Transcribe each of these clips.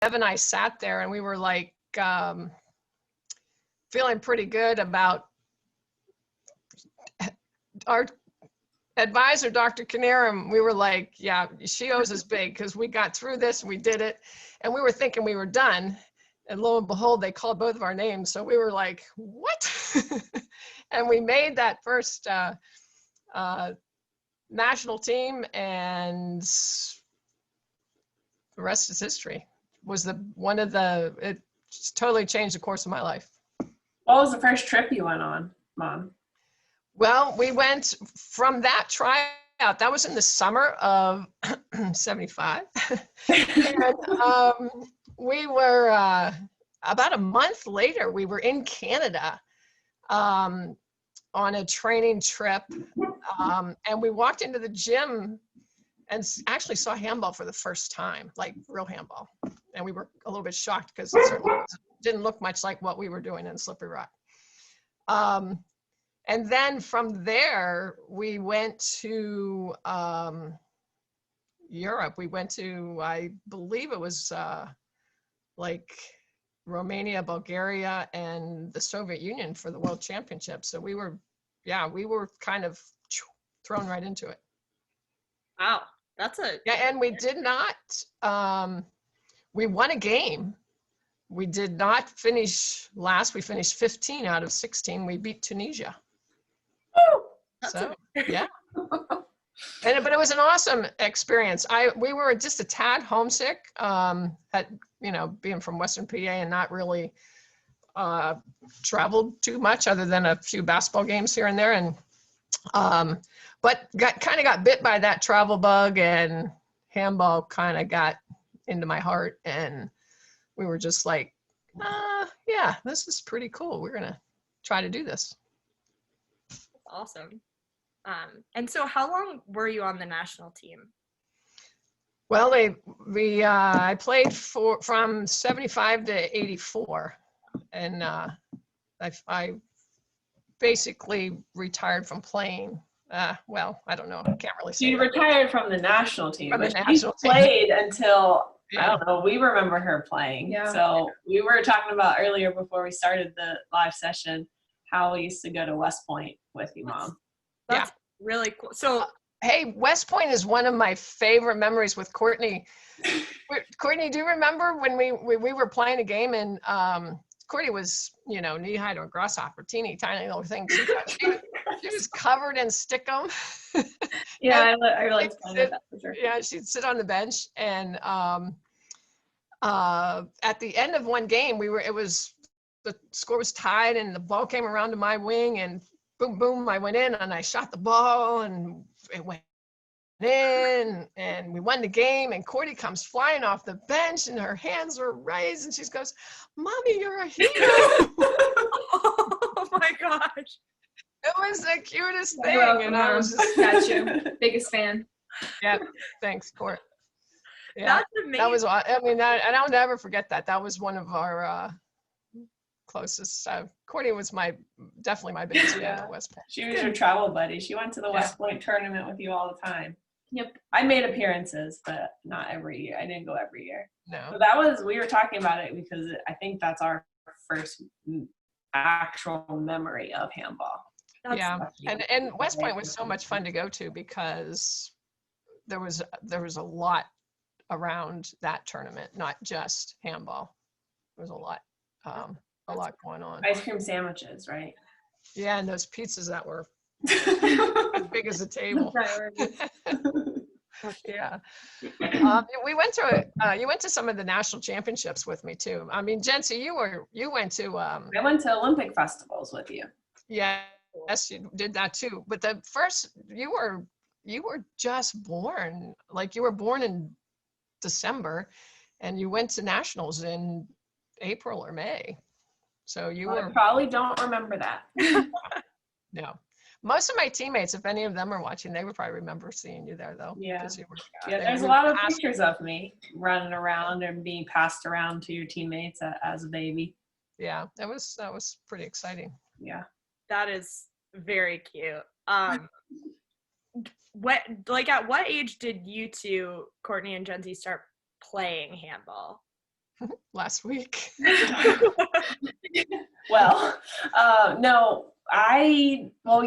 and I sat there and we were like feeling pretty good about our advisor, Dr. Canarum. We were like, yeah, she owes us big because we got through this and we did it. And we were thinking we were done. And lo and behold, they called both of our names. So we were like, what? And we made that first national team, and the rest is history. Was it just totally changed the course of my life. What was the first trip you went on, Mom? Well, we went from that tryout. That was in the summer of 75. And we were, about a month later, we were in Canada on a training trip. And we walked into the gym and actually saw handball for the first time, like real handball. And we were a little bit shocked because it certainly didn't look much like what we were doing in Slippery Rock. And then from there, we went to Europe. We went to, I believe it was like Romania, Bulgaria, and the Soviet Union for the World Championship. So we were kind of thrown right into it. Wow, and we did not. We won a game. We did not finish last. We finished 15 out of 16. We beat Tunisia. So yeah. But it was an awesome experience. We were just a tad homesick, being from Western PA and not really traveled too much other than a few basketball games here and there. And but got bit by that travel bug, and handball kind of got into my heart, and we were just like, yeah, this is pretty cool. We're gonna try to do this. Awesome. And so how long were you on the national team? Well, I played from 75 to 84, and I basically retired from playing. Well, I don't know. I can't really say. You retired from the national team. From the but national she played until, yeah. I don't know, we remember her playing. Yeah. So we were talking about earlier before we started the live session how we used to go to West Point with you, Mom. That's really cool. So hey, West Point is one of my favorite memories with Kourtney. Kourtney, do you remember when we were playing a game, and Kourtney was, knee-high to a grasshopper, teeny tiny little thing. She was covered in stickum. Yeah, I really explained that for sure. Yeah, she'd sit on the bench, and at the end of one game, the score was tied, and the ball came around to my wing, and boom, boom, I went in, and I shot the ball, and it went in, and we won the game, and Kourtney comes flying off the bench, and her hands were raised, and she goes, "Mommy, you're a hero." Oh my gosh. It was the cutest thing, and I was just Got you. Biggest fan. Yeah, thanks, Court. Yeah, That's amazing. that was. And I'll never forget that. That was one of our closest. Kourtney was definitely my biggest fan at West Point. She was your travel buddy. She went to the West Point tournament with you all the time. Yep. I made appearances, but not every year. I didn't go every year. No. So we were talking about it because I think that's our first actual memory of handball. And West Point was so much fun to go to because there was a lot around that tournament, not just handball. There was a lot going on. Ice cream sandwiches, right? Yeah, and those pizzas that were as big as a table. Yeah. We went to you went to some of the national championships with me too. I mean, Jence, you went to I went to Olympic festivals with you. Yeah. Yes, you did that too. But the first, you were just born. Like, you were born in December, and you went to nationals in April or May. So I probably don't remember that. No. Most of my teammates, if any of them are watching, they would probably remember seeing you there, though. Yeah. Yeah, there's a lot of pictures of me running around and being passed around to your teammates as a baby. Yeah, that was pretty exciting. Yeah. That is very cute. At what age did you two, Kourtney and Jence, start playing handball? last week. Well, no,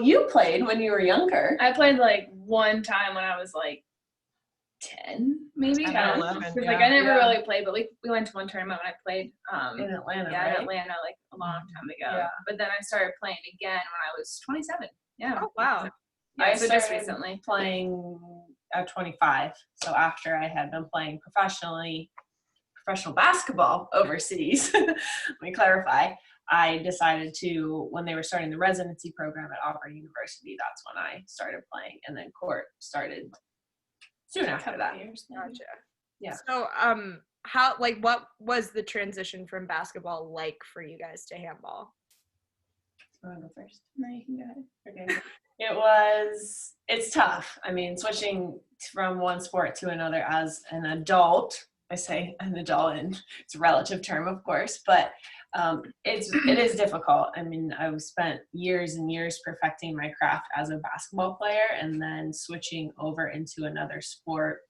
you played when you were younger. I played like one time when I was like 10, maybe. 10 I or don't know. 11, 'Cause, yeah. like I never Yeah. really played, but we went to one tournament when I played. In Atlanta, Yeah, right? in Atlanta, like a long time ago. Yeah. But then I started playing again when I was 27. Yeah. Oh, wow. Yeah, so just started recently. playing at 25. So after I had been playing professional basketball overseas, let me clarify, I decided to, when they were starting the residency program at Auburn University, that's when I started playing. And then court started soon after that. Gotcha. Yeah. So, what was the transition from basketball like for you guys to handball? You want to go first? No, you can go ahead. Okay. It's tough. I mean, switching from one sport to another as an adult, I say an adult, and it's a relative term, of course, but it is difficult. I mean, I've spent years and years perfecting my craft as a basketball player, and then switching over into another sport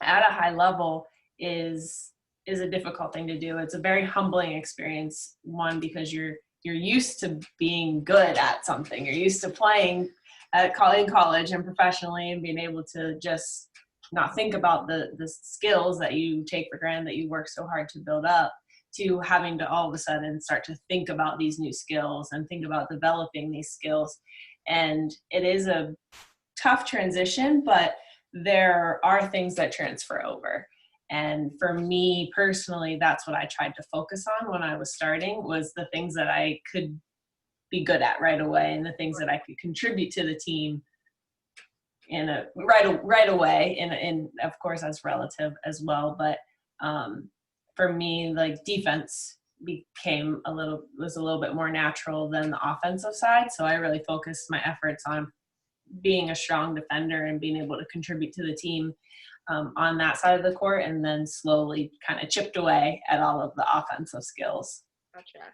at a high level is a difficult thing to do. It's a very humbling experience, one, because you're used to being good at something. You're used to playing in college and professionally, and being able to just not think about the skills that you take for granted, that you work so hard to build up, to having to all of a sudden start to think about these new skills and think about developing these skills. And it is a tough transition, but there are things that transfer over. And for me personally, that's what I tried to focus on when I was starting, was the things that I could be good at right away, and the things that I could contribute to the team right away. And of course that's relative as well. But for me, like, defense was a little bit more natural than the offensive side. So I really focused my efforts on being a strong defender and being able to contribute to the team on that side of the court, and then slowly kind of chipped away at all of the offensive skills. Gotcha.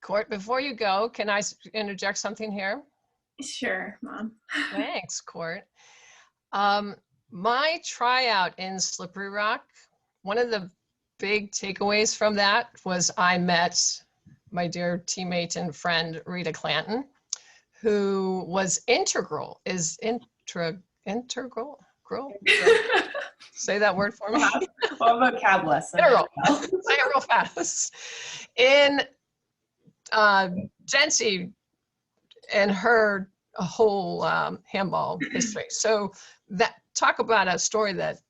Court, before you go, can I interject something here? Sure, Mom. Thanks, Court. My tryout in Slippery Rock, one of the big takeaways from that was I met my dear teammate and friend, Rita Clanton, who was integral. Say that word for me. What about vocab lesson? Integral. Say it real fast. In Jence and her whole handball history. So talk about a story that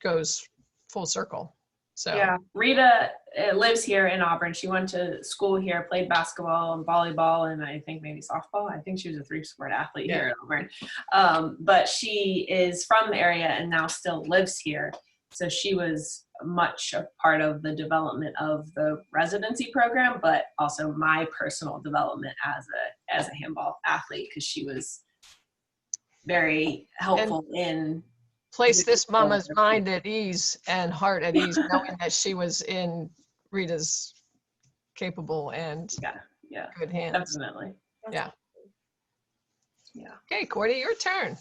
goes full circle. So yeah, Rita lives here in Auburn. She went to school here, played basketball and volleyball, and I think maybe softball. I think she was a 3-sport athlete here in Auburn. But she is from the area and now still lives here. So she was much a part of the development of the residency program, but also my personal development as a handball athlete, because she was very helpful in place this mama's mind at ease and heart at ease, knowing that she was in Rita's capable and good hands. Definitely. Yeah. Yeah. Okay, Kourtney, your turn.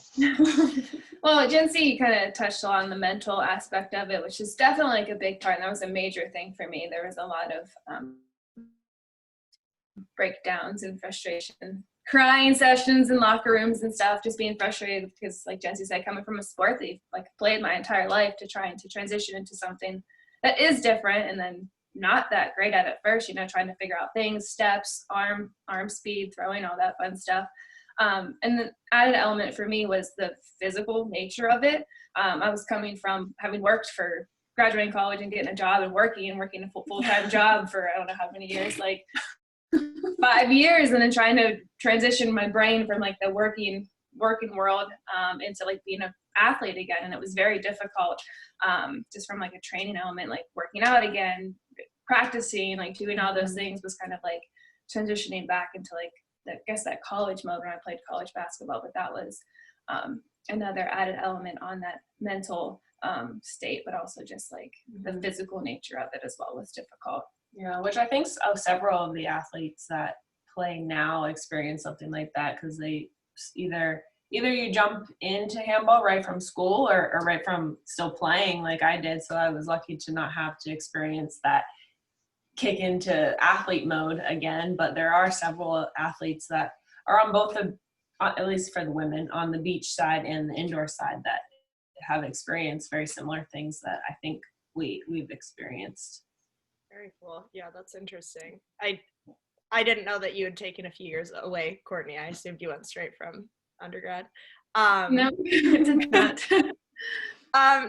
Well, Jence kind of touched on the mental aspect of it, which is definitely like a big part. And that was a major thing for me. There was a lot of breakdowns and frustration, crying sessions in locker rooms and stuff, just being frustrated because, like Jence said, coming from a sport that you've like played my entire life, to try and to transition into something that is different and then not that great at first, trying to figure out things, steps, arm speed, throwing, all that fun stuff. And the added element for me was the physical nature of it. I was coming from having worked for graduating college and getting a job and working a full-time job for I don't know how many years, like 5 years, and then trying to transition my brain from like the working world into like being an athlete again. And it was very difficult, just from like a training element, like working out again, practicing, like doing all those things was kind of like transitioning back into like that college mode when I played college basketball. But that was another added element on that mental state, but also just like the physical nature of it as well was difficult. Yeah, which I think several of the athletes that play now experience something like that, because they either either you jump into handball right from school or right from still playing like I did. So I was lucky to not have to experience that kick into athlete mode again. But there are several athletes that are on both the, at least for the women, on the beach side and the indoor side that have experienced very similar things that I think we've experienced. Very cool. Yeah, that's interesting. I didn't know that you had taken a few years away, Kourtney. I assumed you went straight from undergrad. No, I did not.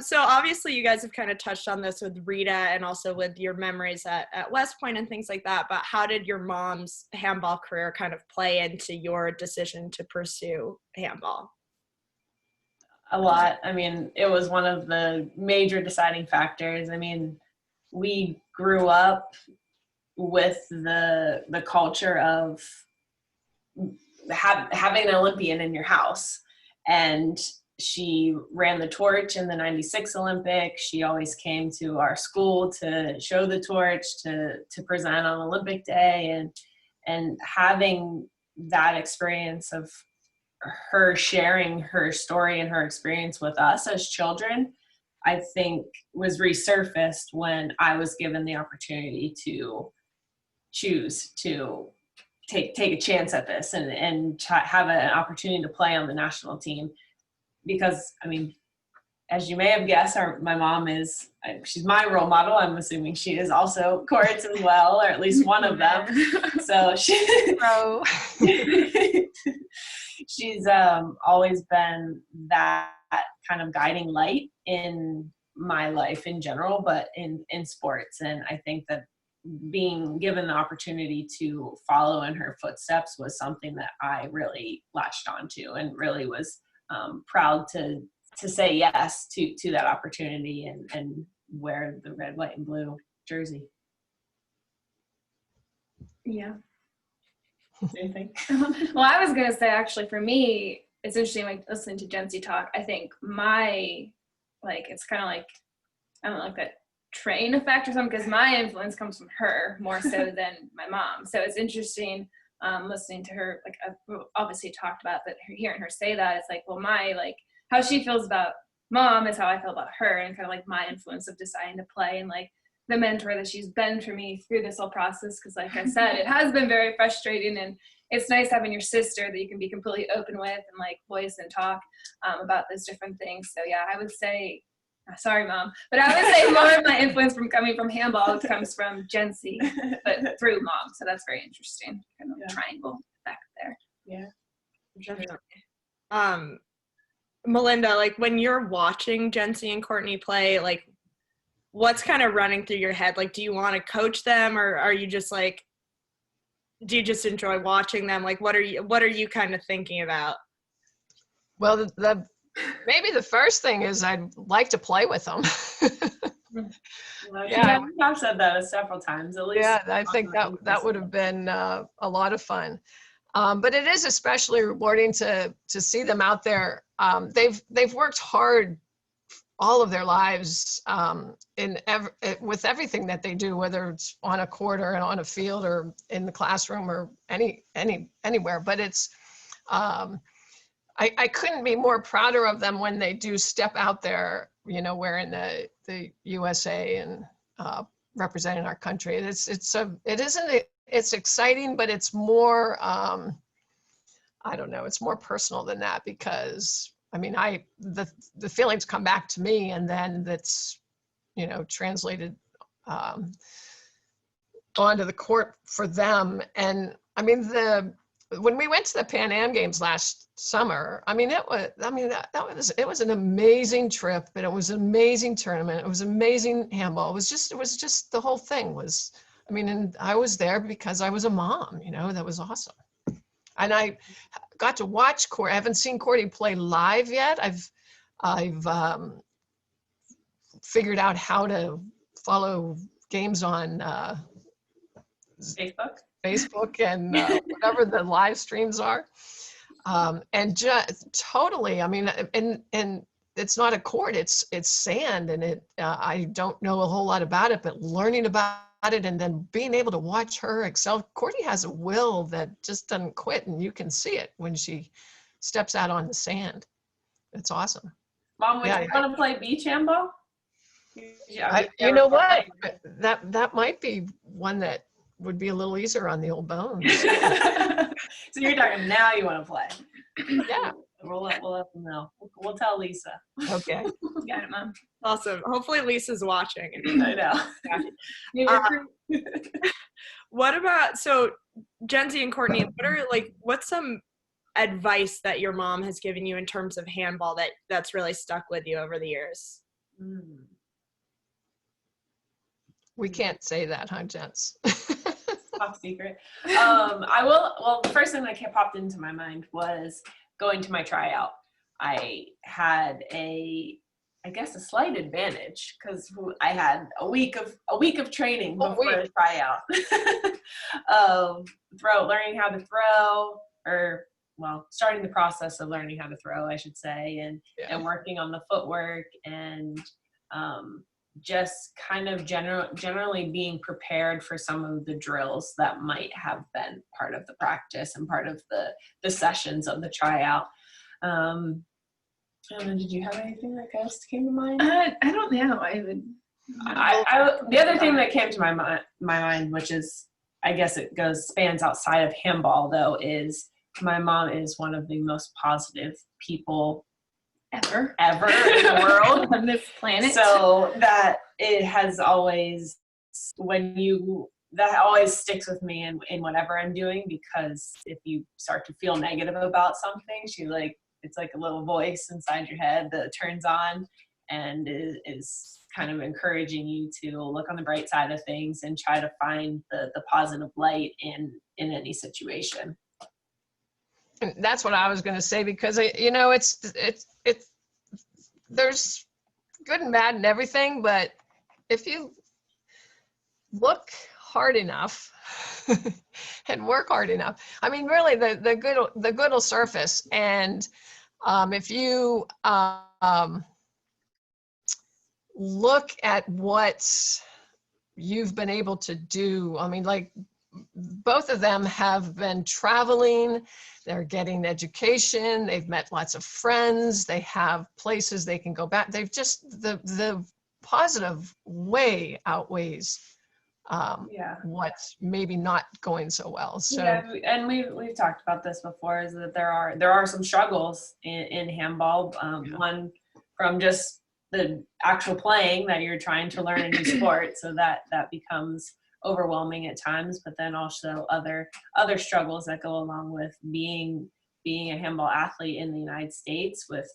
So obviously you guys have kind of touched on this with Rita and also with your memories at West Point and things like that, but how did your mom's handball career kind of play into your decision to pursue handball? A lot. I mean, it was one of the major deciding factors. I mean, we grew up with the culture of having an Olympian in your house, and she ran the torch in the 96 Olympics. She always came to our school to show the torch, to present on Olympic Day, and having that experience of her sharing her story and her experience with us as children, I think was resurfaced when I was given the opportunity to choose to take a chance at this and have an opportunity to play on the national team. Because, I mean, as you may have guessed, my mom she's my role model. I'm assuming she is also Kourt's as well, or at least one of them. So she's always been that kind of guiding light in my life in general, but in sports. And I think that being given the opportunity to follow in her footsteps was something that I really latched onto and really was proud to say yes to that opportunity and wear the red, white, and blue jersey. Yeah. Same thing. Well, I was going to say, actually, for me, it's interesting, like, listening to Jence talk. I think it's kind of like, I don't know, like that train effect or something, because my influence comes from her more so than my mom. So it's interesting listening to her, like, I've obviously talked about that, hearing her say that, it's like, well, how she feels about mom is how I feel about her, and kind of like my influence of deciding to play, and like the mentor that she's been for me through this whole process. Because like I said, it has been very frustrating, and it's nice having your sister that you can be completely open with and like voice and talk about those different things. So yeah, I would say, sorry mom, but I would say more of my influence coming from handball comes from Jence, but through mom. So that's very interesting, kind of triangle back there. Yeah, definitely. Melinda, like when you're watching Jence and Kourtney play, like what's kind of running through your head? Like, do you want to coach them, or are you just like, do you just enjoy watching them? Like, what are you kind of thinking about? Well, maybe the first thing is I'd like to play with them. Yeah, I've said that several times at least. Yeah, I think that would have been a lot of fun. But it is especially rewarding to see them out there. They've worked hard all of their lives with everything that they do, whether it's on a court or on a field or in the classroom or anywhere. But it's I couldn't be more prouder of them when they do step out there, wearing the USA and representing our country. It's exciting, but it's more, I don't know, it's more personal than that, because I mean, the feelings come back to me, and then that's, translated onto the court for them. And I mean, when we went to the Pan Am Games last summer, I mean, it was an amazing trip, and it was an amazing tournament. It was amazing handball. It was just the whole thing was, I mean, and I was there because I was a mom, that was awesome. And I got to watch Kourtney. I haven't seen Kourtney play live yet. I've figured out how to follow games on Facebook and whatever the live streams are. And just totally, I mean, and it's not a court, it's sand, and I don't know a whole lot about it, but learning about it and then being able to watch her excel. Kourtney has a will that just doesn't quit, and you can see it when she steps out on the sand. It's awesome. Mom, would you want to play beach handball? You know what? That might be one that would be a little easier on the old bones. So you're talking now you want to play. Yeah. We'll let them know. We'll tell Lisa. Okay. Got it, Mom. Awesome. Hopefully Lisa's watching. I know. What about, so Jence and Kourtney, what's some advice that your mom has given you in terms of handball that's really stuck with you over the years? We can't say that, huh, Jence? Top secret. Well, the first thing that popped into my mind was going to my tryout. I had a slight advantage because I had a week of training before the tryout of learning how to throw, or starting the process of learning how to throw, I should say, and working on the footwork, and just kind of generally being prepared for some of the drills that might have been part of the practice and part of the sessions of the tryout. I don't know, did you have anything that came to mind? I don't know. The other thing that came to my mind, which is, I guess it spans outside of handball though, is my mom is one of the most positive people ever in the world on this planet. So that it has always, that always sticks with me in whatever I'm doing, because if you start to feel negative about something, it's like a little voice inside your head that turns on and is kind of encouraging you to look on the bright side of things and try to find the positive light in any situation. That's what I was going to say, because it's there's good and bad and everything, but if you look hard enough and work hard enough, I mean, really the good will surface. And if you look at what you've been able to do, I mean, like, both of them have been traveling, they're getting education, they've met lots of friends, they have places they can go back. They've just, the positive way outweighs what's maybe not going so well. So and we've talked about this before, is that there are some struggles in handball. One from just the actual playing, that you're trying to learn a new sport, so that becomes overwhelming at times, but then also other struggles that go along with being a handball athlete in the United States, with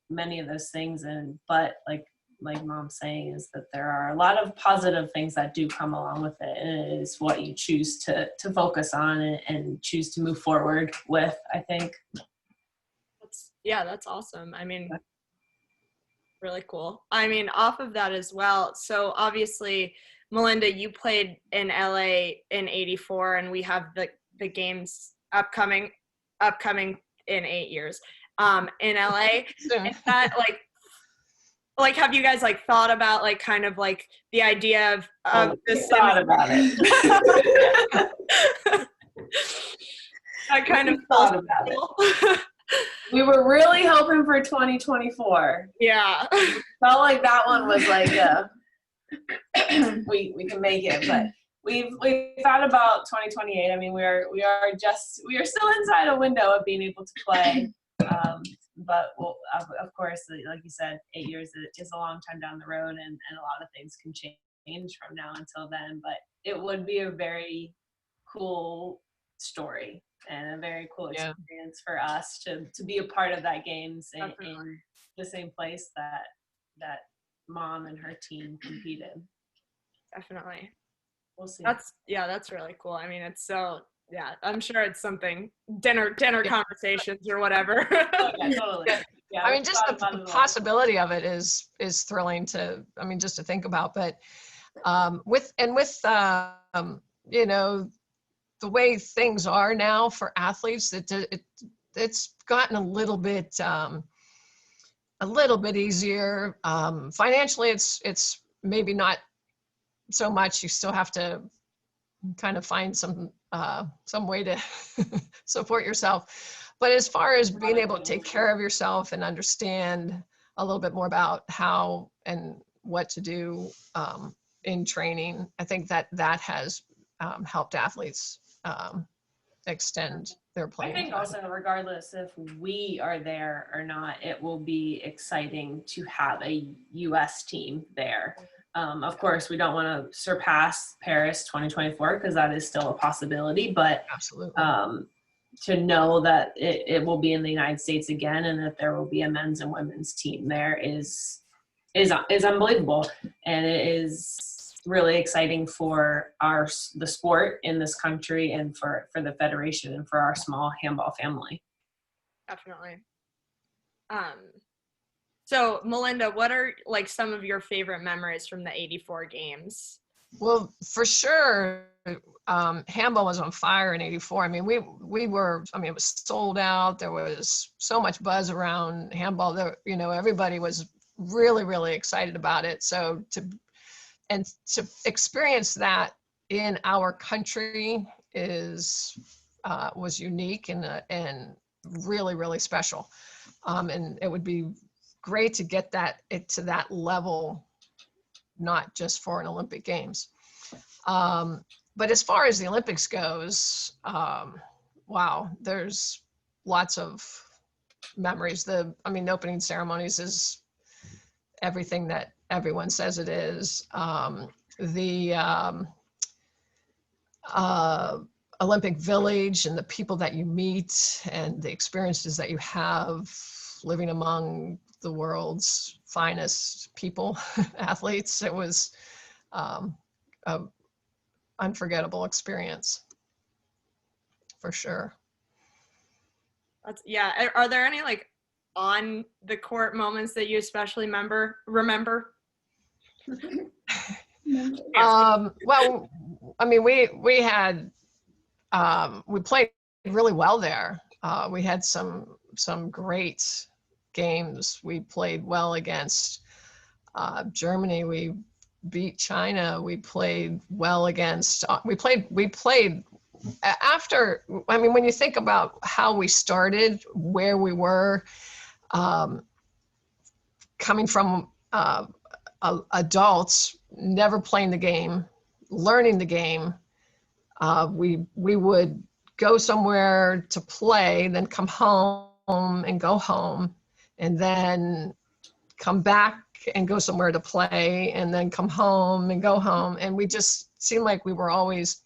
many of those things. But like Mom's saying, is that there are a lot of positive things that do come along with it, and it is what you choose to focus on and choose to move forward with, I think. That's awesome. I mean, really cool. I mean, off of that as well, so obviously, Melinda, you played in LA in '84, and we have the games upcoming in 8 years in LA. Is that like have you guys thought about kind of the idea of this? Thought about it. I kind of thought about it. We were really hoping for 2024. Yeah. Felt like that one was we can make it, but we've thought about 2028. I mean, we are still inside a window of being able to play, but of course, like you said, 8 years is a long time down the road, and a lot of things can change from now until then. But it would be a very cool story and a very cool experience for us to be a part of that games in the same place that Mom and her team competed. Definitely. We'll see. That's really cool. I mean, it's so, I'm sure it's something, dinner conversations or whatever. Oh, yeah, totally. Yeah, I mean, just the possibility of it is thrilling just to think about. But with the way things are now for athletes, it's gotten a little bit easier. Financially, it's maybe not so much. You still have to kind of find some way to support yourself. But as far as being able to take care of yourself and understand a little bit more about how and what to do in training, I think that has helped athletes extend their I playing think time. also, regardless if we are there or not, it will be exciting to have a US team there. Of course, we don't want to surpass Paris 2024 because that is still a possibility, but Absolutely. to know that it will be in the United States again and that there will be a men's and women's team there is unbelievable. And it is really exciting for the sport in this country and for the federation and for our small handball family. Definitely. So Melinda, what are like some of your favorite memories from the 84 games? Well, for sure, handball was on fire in '84. I mean, we were. I mean, it was sold out. There was so much buzz around handball. There, you know, everybody was really, really excited about it. So to experience that in our country was unique and really, really special. And it would be great to get it to that level, not just for an Olympic Games. But as far as the Olympics goes, wow, there's lots of memories. The opening ceremonies is everything that everyone says it is. The Olympic Village and the people that you meet and the experiences that you have living among the world's finest people, athletes. It was an unforgettable experience, for sure. Yeah. Are there any like on the court moments that you especially remember? Well, I mean, we had we played really well there. We had some great games. We played well against Germany. We beat China. We played well against. We played after. I mean, when you think about how we started, where we were, coming from adults, never playing the game, learning the game. We would go somewhere to play, then come home and go home, and then come back and go somewhere to play, and then come home and go home. And we just seemed like we were always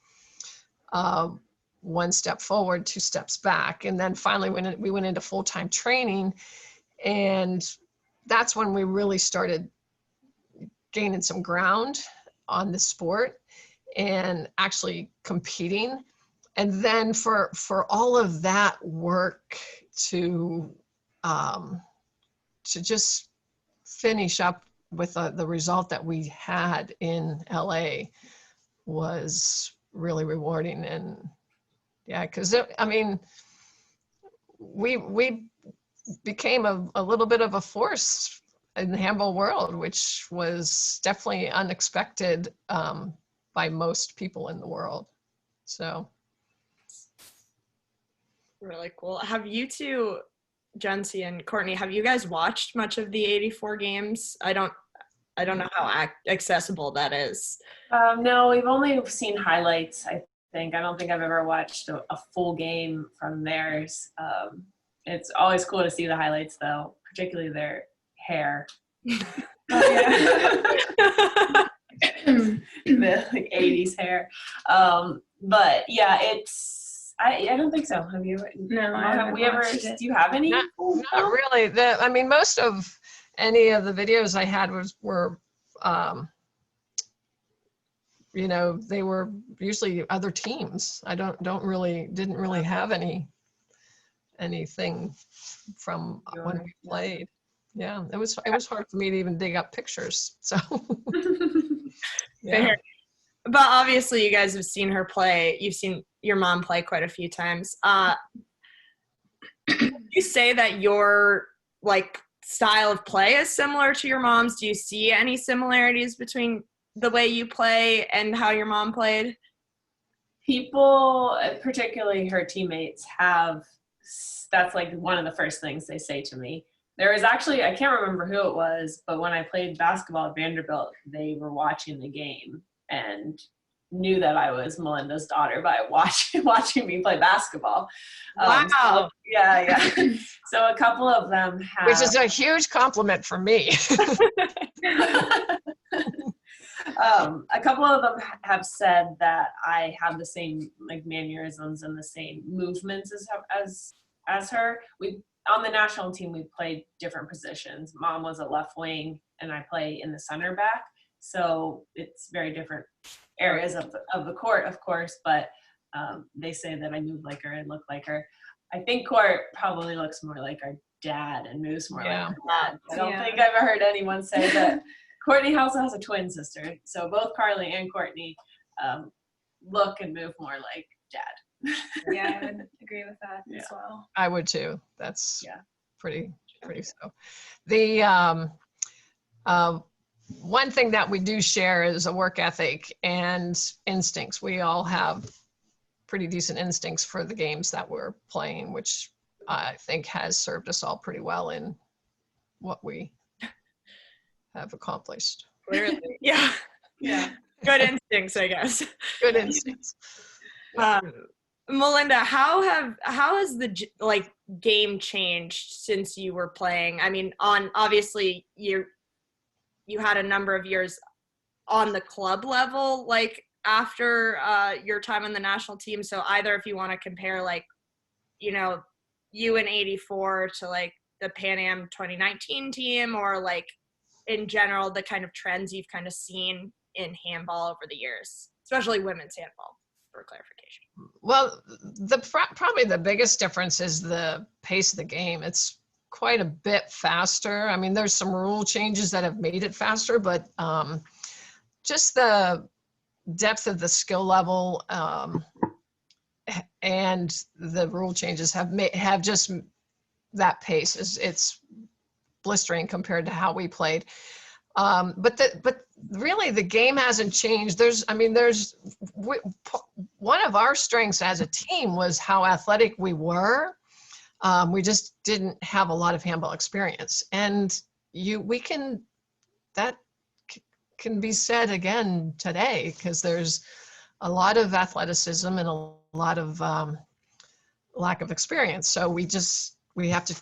one step forward, two steps back. And then finally we went into full-time training, and that's when we really started gaining some ground on the sport and actually competing. And then for all of that work to just finish up with the result that we had in LA was really rewarding. And yeah, because I mean, we became a little bit of a force in the handball world, which was definitely unexpected by most people in the world. So really cool. Have you two, Jence and Kourtney, have you guys watched much of the 84 games? I don't know how accessible that is. No, we've only seen highlights, I think. I don't think I've ever watched a full game from theirs. It's always cool to see the highlights, though, particularly their hair. The like 80s hair. But yeah, I don't think so. Have you? No, have we ever? Do you have any? Not really. I mean, most of any of the videos I had were you know, they were usually other teams. I didn't really have anything from when we played. Yeah, it was hard for me to even dig up pictures. So yeah. But obviously you guys have seen her play. You've seen your mom play quite a few times. Would you say that your like style of play is similar to your mom's? Do you see any similarities between the way you play and how your mom played? People, particularly her teammates, have that's like one of the first things they say to me. There was actually, I can't remember who it was, but when I played basketball at Vanderbilt, they were watching the game and knew that I was Melinda's daughter by watching me play basketball. Wow. So, yeah. So a couple of them have. Which is a huge compliment for me. A couple of them have said that I have the same like mannerisms and the same movements as her. On the national team, we played different positions. Mom was a left wing, and I play in the center back. So it's very different areas of the court, of course. But they say that I move like her and look like her. I think Court probably looks more like our dad and moves more like her dad. I don't think I've ever heard anyone say that. Kourtney also has a twin sister, so both Carly and Kourtney look and move more like dad. Yeah, I would agree with that as well. I would too. That's pretty so. The one thing that we do share is a work ethic and instincts. We all have pretty decent instincts for the games that we're playing, which I think has served us all pretty well in what we have accomplished. Clearly. Yeah. Good instincts, I guess. Good instincts. Melinda, how has the like game changed since you were playing? I mean, obviously you had a number of years on the club level, like after your time on the national team. So either if you want to compare, like, you know, you in '84 to like the Pan Am 2019 team, or like in general, the kind of trends you've kind of seen in handball over the years, especially women's handball, for clarification. Well, probably the biggest difference is the pace of the game. It's quite a bit faster. I mean, there's some rule changes that have made it faster, but just the depth of the skill level and the rule changes have just that pace. It's blistering compared to how we played. But really the game hasn't changed. One of our strengths as a team was how athletic we were. We just didn't have a lot of handball experience, and that can be said again today, because there's a lot of athleticism and a lot of lack of experience. So we have to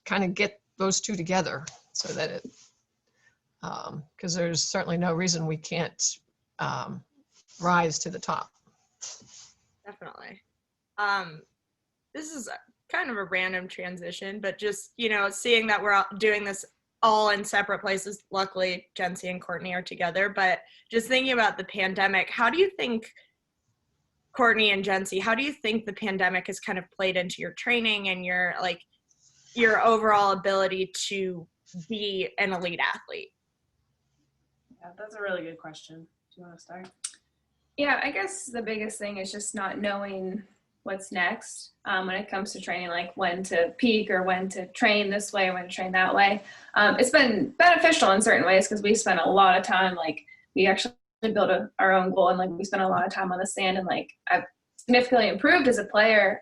kind of get those two together so that it, because there's certainly no reason we can't rise to the top. Definitely. This is kind of a random transition, but just, you know, seeing that we're doing this all in separate places. Luckily, Jence and Kourtney are together, but just thinking about the pandemic, how do you think, Kourtney and Jence, how do you think the pandemic has kind of played into your training and your overall ability to be an elite athlete? Yeah, that's a really good question. Do you want to start? Yeah, I guess the biggest thing is just not knowing what's next when it comes to training, like when to peak or when to train this way or when to train that way. It's been beneficial in certain ways because we spent a lot of time, like we actually built our own goal, and like we spent a lot of time on the sand, and like I've significantly improved as a player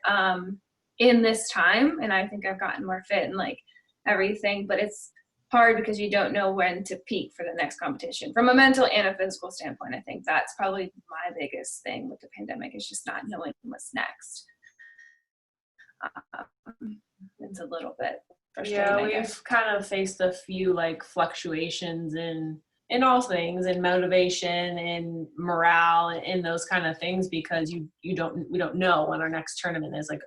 in this time, and I think I've gotten more fit and like everything, but it's hard because you don't know when to peak for the next competition from a mental and a physical standpoint. I think that's probably my biggest thing with the pandemic, is just not knowing what's next. It's a little bit frustrating. Yeah, we've kind of faced a few like fluctuations in all things, in motivation and morale and those kind of things, because we don't know when our next tournament is. Like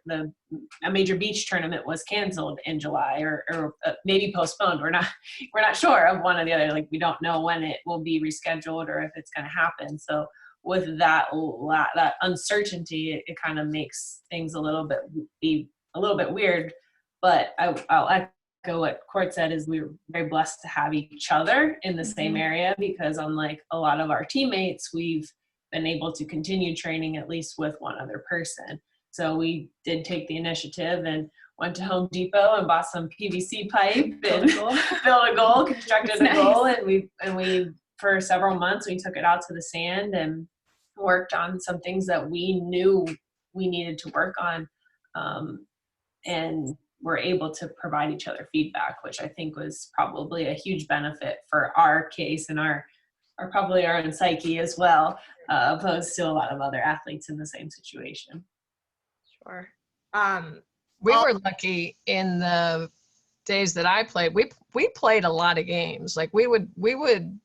a major beach tournament was canceled in July or maybe postponed. We're not sure of one or the other. Like we don't know when it will be rescheduled or if it's going to happen. So with that uncertainty, it kind of makes things a little bit weird. But I'll echo what Court said, is we were very blessed to have each other in the same area, because unlike a lot of our teammates, we've been able to continue training at least with one other person. So we did take the initiative and went to Home Depot and bought some PVC pipe and built a goal, constructed a goal, and we for several months we took it out to the sand and worked on some things that we knew we needed to work on. and we're able to provide each other feedback, which I think was probably a huge benefit for our case and our probably our own psyche as well, opposed to a lot of other athletes in the same situation. Sure. We were lucky in the days that I played. We played a lot of games. Like we would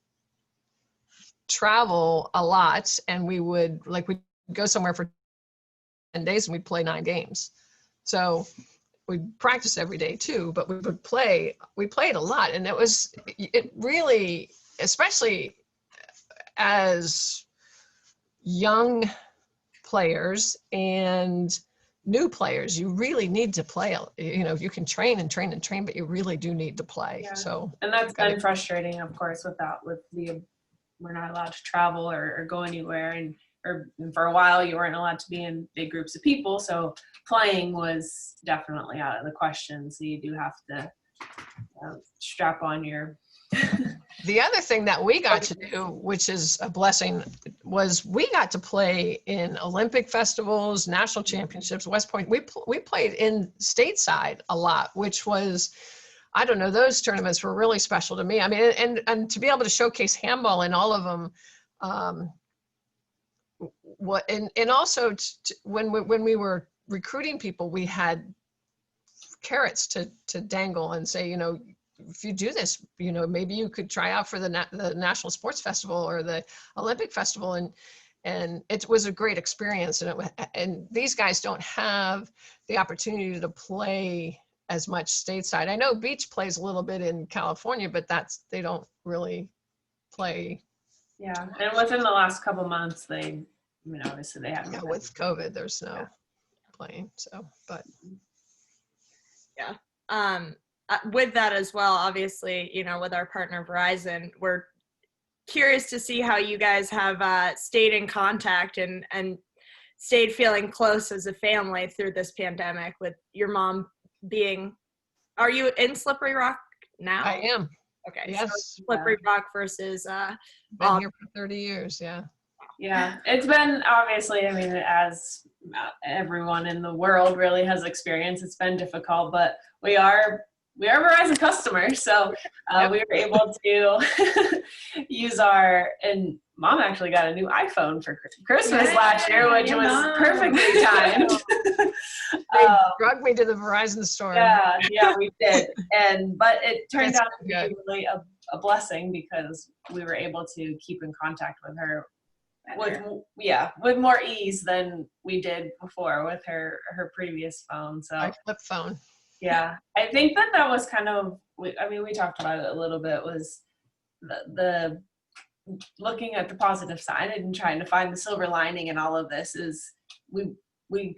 travel a lot, and we'd go somewhere for 10 days and we'd play 9 games. So we'd practice every day too, but we played a lot. And it really, especially as young players and new players, you really need to play. You can train and train and train, but you really do need to play. Yeah. So, and that's been frustrating, of course, we're not allowed to travel or go anywhere, and for a while you weren't allowed to be in big groups of people. So playing was definitely out of the question. So you do have to strap on your. The other thing that we got to do, which is a blessing, was we got to play in Olympic festivals, national championships, West Point. We played in stateside a lot, which was, I don't know, those tournaments were really special to me. I mean, and to be able to showcase handball in all of them, and also when we were recruiting people, we had carrots to dangle and say, if you do this, maybe you could try out for the National Sports Festival or the Olympic Festival, and it was a great experience. And these guys don't have the opportunity to play as much stateside. I know Beach plays a little bit in California, but they don't really play. Yeah, and within the last couple months, obviously they had. Yeah, with COVID, there's no playing. So, but yeah. With that as well, obviously, with our partner Verizon, we're curious to see how you guys have stayed in contact and stayed feeling close as a family through this pandemic, with your mom being, are you in Slippery Rock now? I am. Okay. Yes. So Slippery Rock versus been here for 30 years. Yeah. Yeah, it's been, obviously, as everyone in the world really has experienced, it's been difficult, but we are Verizon customers, so we were able to use and Mom actually got a new iPhone for Christmas last year, which was perfectly timed. They drugged me to the Verizon store. Yeah, we did, but it turned out to be really a blessing, because we were able to keep in contact with her with more ease than we did before with her previous phone. So my flip phone. Yeah, I think that was kind of, we talked about it a little bit, was the looking at the positive side and trying to find the silver lining in all of this. Is we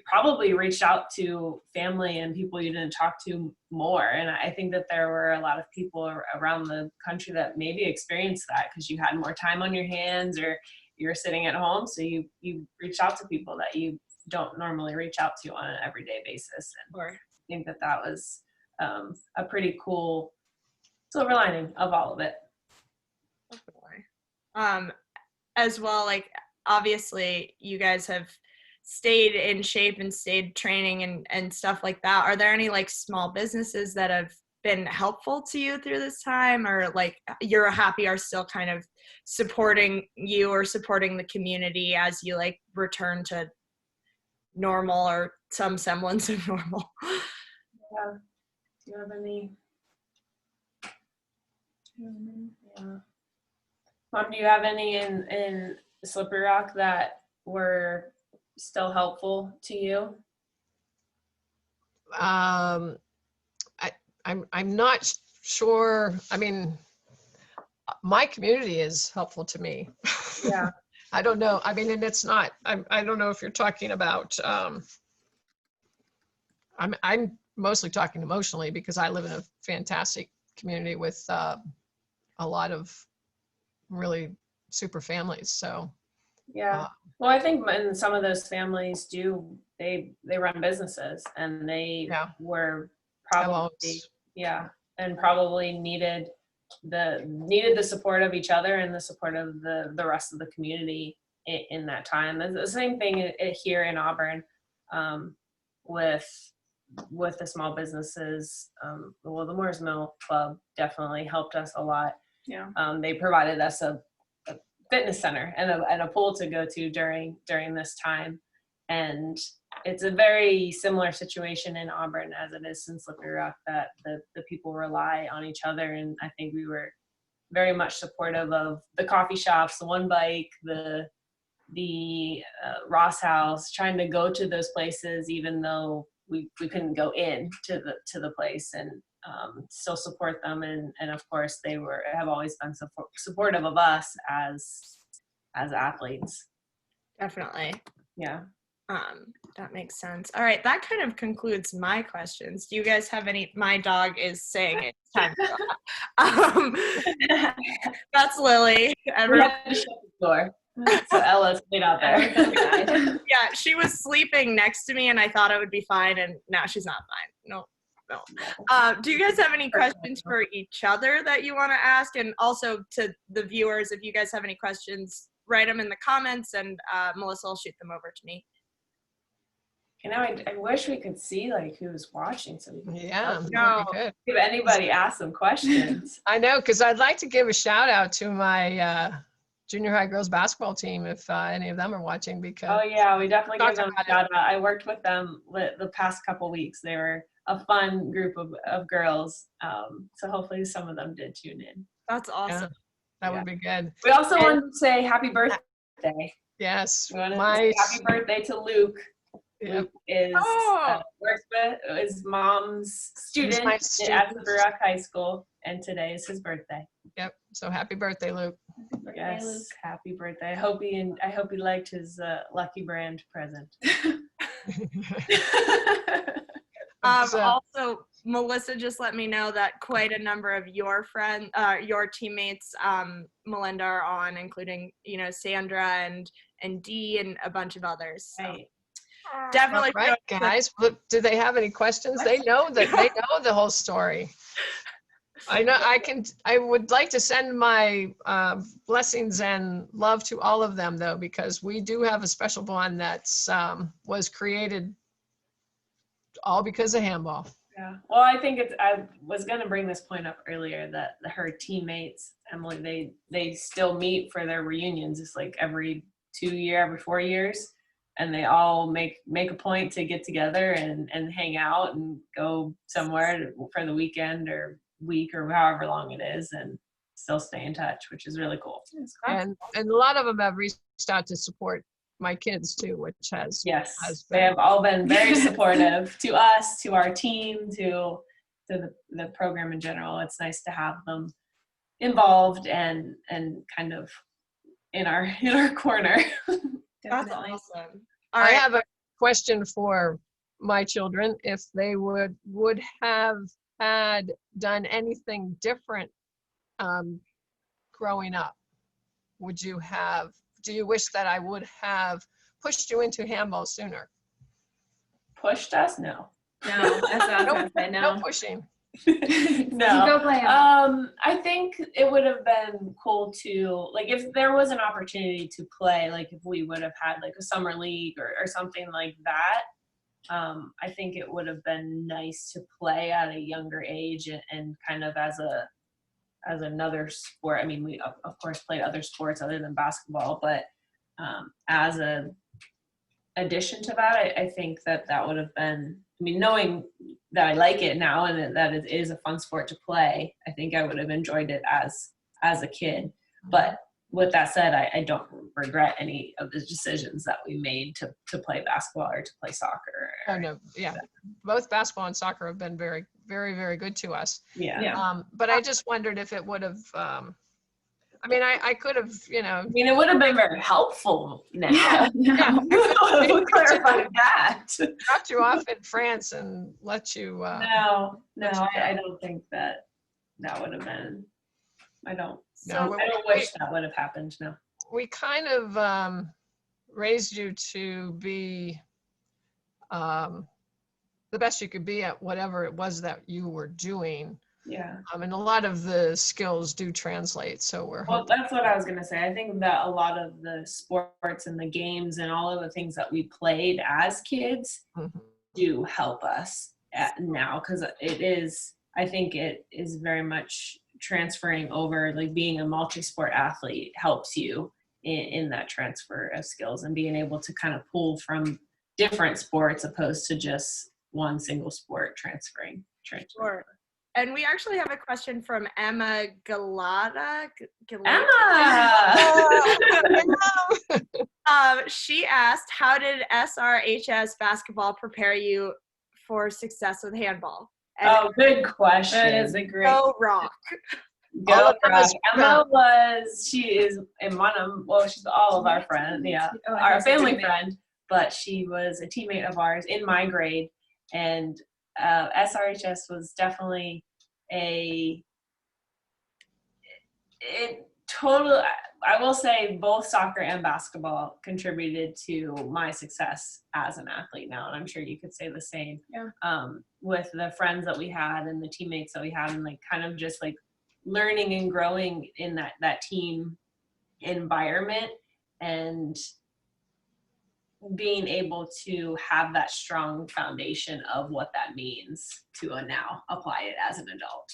probably reached out to family and people you didn't talk to more. And I think that there were a lot of people around the country that maybe experienced that, because you had more time on your hands, or you're sitting at home. So you reach out to people that you don't normally reach out to on an everyday basis. And I think that was a pretty cool silver lining of all of it. As well, obviously you guys have stayed in shape and stayed training and stuff like that. Are there any small businesses that have been helpful to you through this time, or you're happy are still kind of supporting you or supporting the community as you return to normal or some semblance of normal? Yeah. Do you have any? Yeah. Mom, do you have any in Slippery Rock that were still helpful to you? I'm not sure. My community is helpful to me. Yeah. I don't know. And it's not. I don't know if you're talking about. I'm mostly talking emotionally, because I live in a fantastic community with a lot of really super families. So. Yeah. Well, I think in some of those families they run businesses, and they were probably and probably needed the support of each other and the support of the rest of the community in that time. The same thing here in Auburn, with with the small businesses, well, the Moore's Mill Club definitely helped us a lot. Yeah. They provided us a fitness center and a pool to go to during this time. And it's a very similar situation in Auburn as it is in Slippery Rock, that the people rely on each other. And I think we were very much supportive of the coffee shops, the One Bike, the Ross House, trying to go to those places, even though we couldn't go in to the place, and still support them. And of course they have always been supportive of us as athletes. Definitely. Yeah. That makes sense. All right, that kind of concludes my questions. Do you guys have any? My dog is saying it's time to go. That's Lily. We had to shut the door, so Ella stayed out there. Yeah, she was sleeping next to me, and I thought it would be fine, and now she's not fine. No. Do you guys have any questions for each other that you want to ask? And also to the viewers, if you guys have any questions, write them in the comments, and Melissa will shoot them over to me. You know, I wish we could see like who's watching, so we can if anybody asks some questions. I know, because I'd like to give a shout out to my junior high girls basketball team if any of them are watching. Because oh yeah, we definitely give them a shout out. I worked with them the past couple weeks. They were a fun group of girls. So hopefully some of them did tune in. That's awesome. Yeah, that would be good. We also wanted to say happy birthday. Yes, we wanted to say happy birthday to Luke. Yep. Is works with his mom's student at Slippery Rock High School, and today is his birthday. Yep. So happy birthday, Luke. Yes, Luke. Happy birthday. I hope he liked his Lucky Brand present. Also, Melissa just let me know that quite a number of your friends, your teammates, Melinda, are on, including Sandra and Dee and a bunch of others. So. Right. Definitely. All right, guys. Do they have any questions? They know that they know the whole story. I know I would like to send my blessings and love to all of them, though, because we do have a special bond that's was created all because of handball. Yeah. Well, I think I was going to bring this point up earlier that her teammates, Emily, they still meet for their reunions. It's like every 4 years. And they all make a point to get together and hang out and go somewhere for the weekend or week or however long it is, and still stay in touch, which is really cool. And a lot of them have reached out to support my kids too, which has they have all been very supportive to us, to our team, to the program in general. It's nice to have them involved and kind of in our corner. That's awesome. I have a question for my children. If they would have had done anything different growing up, do you wish that I would have pushed you into handball sooner? Pushed us? No. No, that's what I was going to say. No pushing. No. Go play I think it would have been cool to, like, if there was an opportunity to play, like if we would have had like a summer league or something like that, I think it would have been nice to play at a younger age and kind of as another sport. I mean, we of course played other sports other than basketball, but as a addition to that, I think that would have been, I mean, knowing that I like it now and that it is a fun sport to play, I think I would have enjoyed it as a kid. But with that said, I don't regret any of the decisions that we made to play basketball or to play soccer. Oh, no. Yeah. Both basketball and soccer have been very, very, very good to us. Yeah. But I just wondered if it would have, I mean, I could have, I mean, it would have been very helpful now. Yeah. We'll clarify that. Dropped you off in France and let you. No, I don't think that would have been. I don't wish that would have happened. No. We kind of raised you to be the best you could be at whatever it was that you were doing. Yeah. And a lot of the skills do translate. So that's what I was going to say. I think that a lot of the sports and the games and all of the things that we played as kids do help us. now, because I think it is very much transferring over, like being a multi-sport athlete helps you in that transfer of skills and being able to kind of pull from different sports opposed to just one single sport transferring. Sure. And we actually have a question from Emma Galata. Emma! She asked, how did SRHS basketball prepare you for success with handball? And Good question. That is a great. go Rock. Go Rock. She is in she's all of our friends, our family friend, but she was a teammate of ours in my grade, and SRHS was definitely I will say both soccer and basketball contributed to my success as an athlete now, and I'm sure you could say the same. With the friends that we had and the teammates that we had, and like kind of just like learning and growing in that team environment, and being able to have that strong foundation of what that means to now apply it as an adult.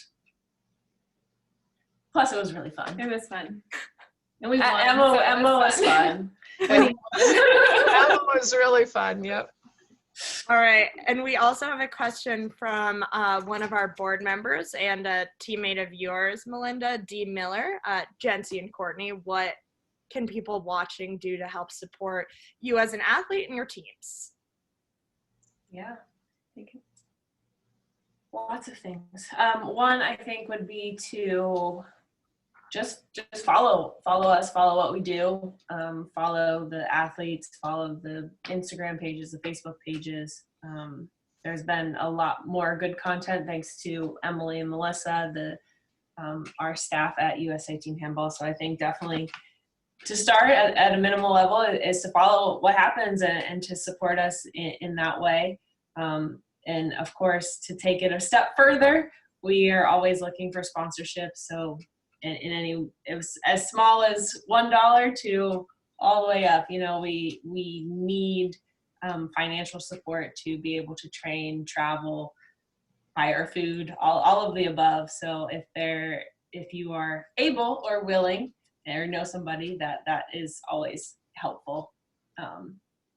Plus, it was really fun. It was fun. And we won. Emma was fun. Emma was really fun. Yep. All right. And we also have a question from one of our board members and a teammate of yours, Melinda D. Miller. Jence and Kourtney, what can people watching do to help support you as an athlete and your teams? Yeah. Thank you. Lots of things. One, I think, would be to just follow us, follow what we do, follow the athletes, follow the Instagram pages, the Facebook pages. There's been a lot more good content thanks to Emily and Melissa, our staff at USA Team Handball. So I think definitely to start at a minimal level is to follow what happens and to support us in that way. And of course, to take it a step further, we are always looking for sponsorships. So it was as small as $1 to all the way up. We need financial support to be able to train, travel, buy our food, all of the above. So if you are able or willing or know somebody, that is always helpful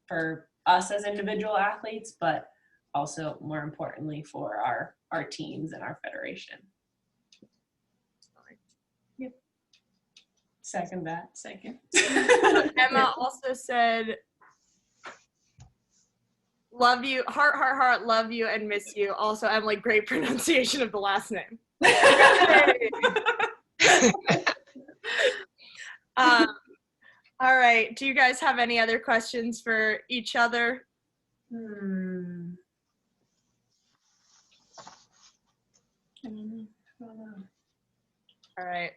for us as individual athletes, but also more importantly for our teams and our federation. Yep. Second. Emma also said, love you, heart, love you and miss you. Also, Emily, great pronunciation of the last name. All right. Do you guys have any other questions for each other? All right.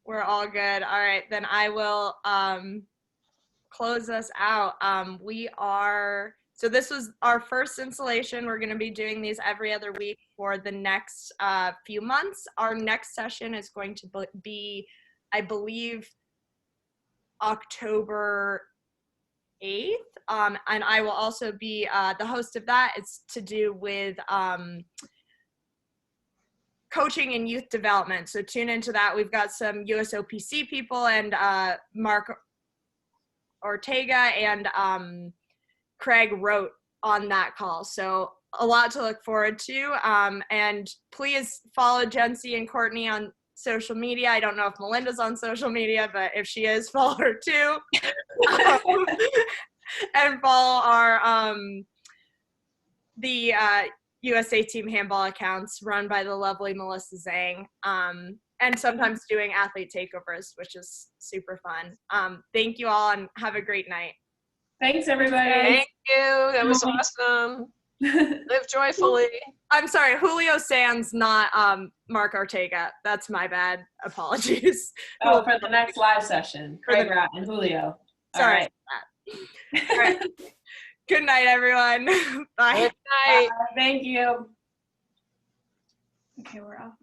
We're all good. All right. Then I will close us out. So this was our first installation. We're going to be doing these every other week for the next few months. Our next session is going to be, I believe, October 8th. And I will also be the host of that. It's to do with coaching and youth development. So tune into that. We've got some USOPC people and Mark Ortega and Craig wrote on that call. So a lot to look forward to. And please follow Jence and Kourtney on social media. I don't know if Melinda's on social media, but if she is, follow her too. And follow our the USA Team Handball accounts run by the lovely Melissa Zhang, and sometimes doing athlete takeovers, which is super fun. Thank you all and have a great night. Thanks, everybody. Thank you. That was awesome. Live joyfully. I'm sorry, Julio Sands, not Mark Ortega. That's my bad. Apologies. Oh, for the next live session, Craig Rat and Julio. Sorry. All right. Good night, everyone. Bye. Good night. Thank you. Okay, we're off.